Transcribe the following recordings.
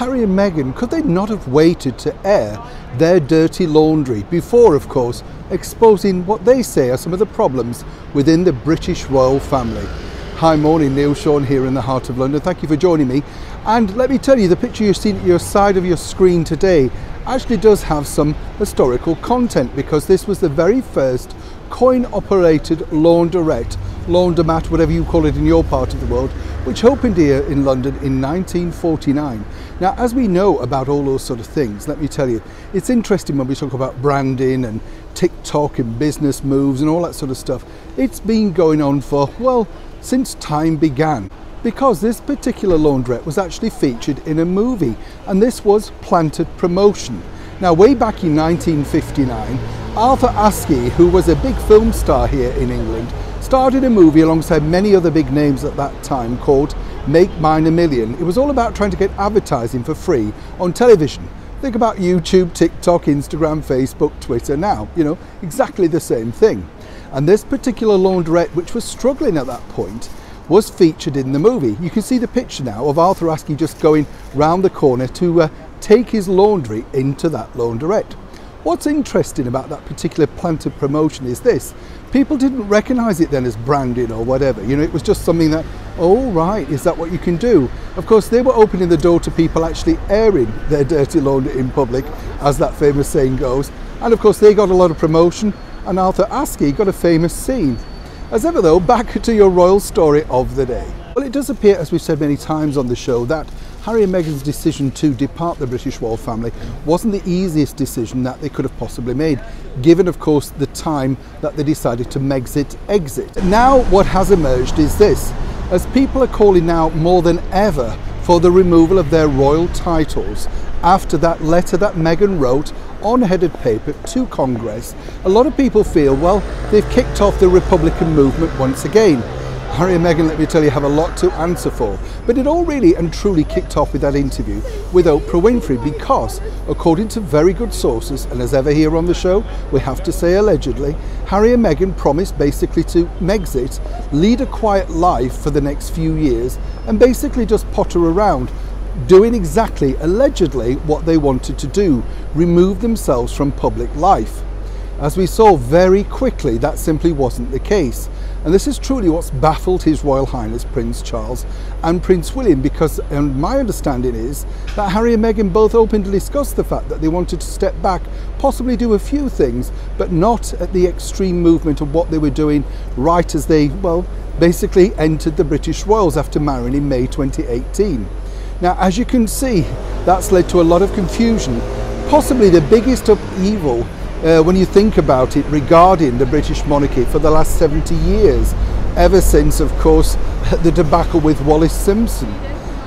Harry and Meghan, could they not have waited to air their dirty laundry before, of course, exposing what they say are some of the problems within the British royal family? Hi, morning, Neil Sean here in the heart of London. Thank you for joining me. And let me tell you, the picture you've seen at your side of your screen today actually does have some historical content, because this was the very first coin-operated laundromat, whatever you call it in your part of the world, which opened here in London in 1949. Now, as we know about all those sort of things, let me tell you, it's interesting when we talk about branding and TikTok and business moves and all that sort of stuff. It's been going on for, well, since time began, because this particular laundrette was actually featured in a movie, and this was planted promotion. Now, way back in 1959, Arthur Askey, who was a big film star here in England, started a movie alongside many other big names at that time called Make Mine a Million. It was all about trying to get advertising for free on television. Think about YouTube, TikTok, Instagram, Facebook, Twitter now, you know, exactly the same thing. And this particular laundrette, which was struggling at that point, was featured in the movie. You can see the picture now of Arthur Askey just going round the corner to take his laundry into that laundrette. What's interesting about that particular planted promotion is this: people didn't recognise it then as branding or whatever. You know, it was just something that, oh right, is that what you can do? Of course, they were opening the door to people actually airing their dirty laundry in public, as that famous saying goes. And of course, they got a lot of promotion, and Arthur Askey got a famous scene. As ever though, back to your royal story of the day. Well, it does appear, as we've said many times on the show, that Harry and Meghan's decision to depart the British royal family wasn't the easiest decision that they could have possibly made, given of course the time that they decided to exit. Now what has emerged is this: as people are calling now more than ever for the removal of their royal titles after that letter that Meghan wrote on headed paper to Congress, a lot of people feel, well, they've kicked off the Republican movement once again. Harry and Meghan, let me tell you, have a lot to answer for. But it all really and truly kicked off with that interview with Oprah Winfrey, because according to very good sources, and as ever here on the show, we have to say allegedly, Harry and Meghan promised basically to Megxit, lead a quiet life for the next few years, and basically just potter around, doing exactly, allegedly, what they wanted to do: remove themselves from public life. As we saw very quickly, that simply wasn't the case. And this is truly what's baffled His Royal Highness Prince Charles and Prince William, because my understanding is that Harry and Meghan both openly discussed the fact that they wanted to step back, possibly do a few things, but not at the extreme movement of what they were doing right as they, well, basically entered the British Royals after marrying in May 2018. Now, as you can see, that's led to a lot of confusion, possibly the biggest upheaval when you think about it regarding the British monarchy for the last 70 years, ever since, of course, the debacle with Wallis Simpson.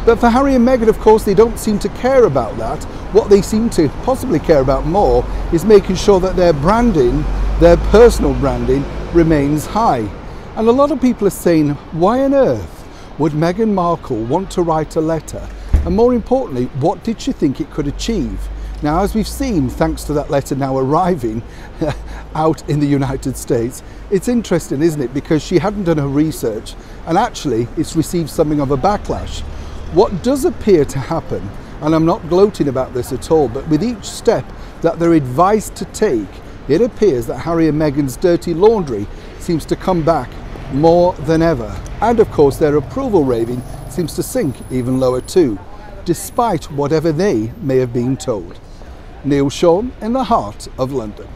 But for Harry and Meghan, of course, they don't seem to care about that. What they seem to possibly care about more is making sure that their branding, their personal branding, remains high. And a lot of people are saying, why on earth would Meghan Markle want to write a letter? And more importantly, what did she think it could achieve? Now, as we've seen, thanks to that letter now arriving out in the United States, it's interesting, isn't it? Because she hadn't done her research, and actually it's received something of a backlash. What does appear to happen, and I'm not gloating about this at all, but with each step that they're advised to take, it appears that Harry and Meghan's dirty laundry seems to come back more than ever. And of course, their approval rating seems to sink even lower too, despite whatever they may have been told. Neil Sean in the heart of London.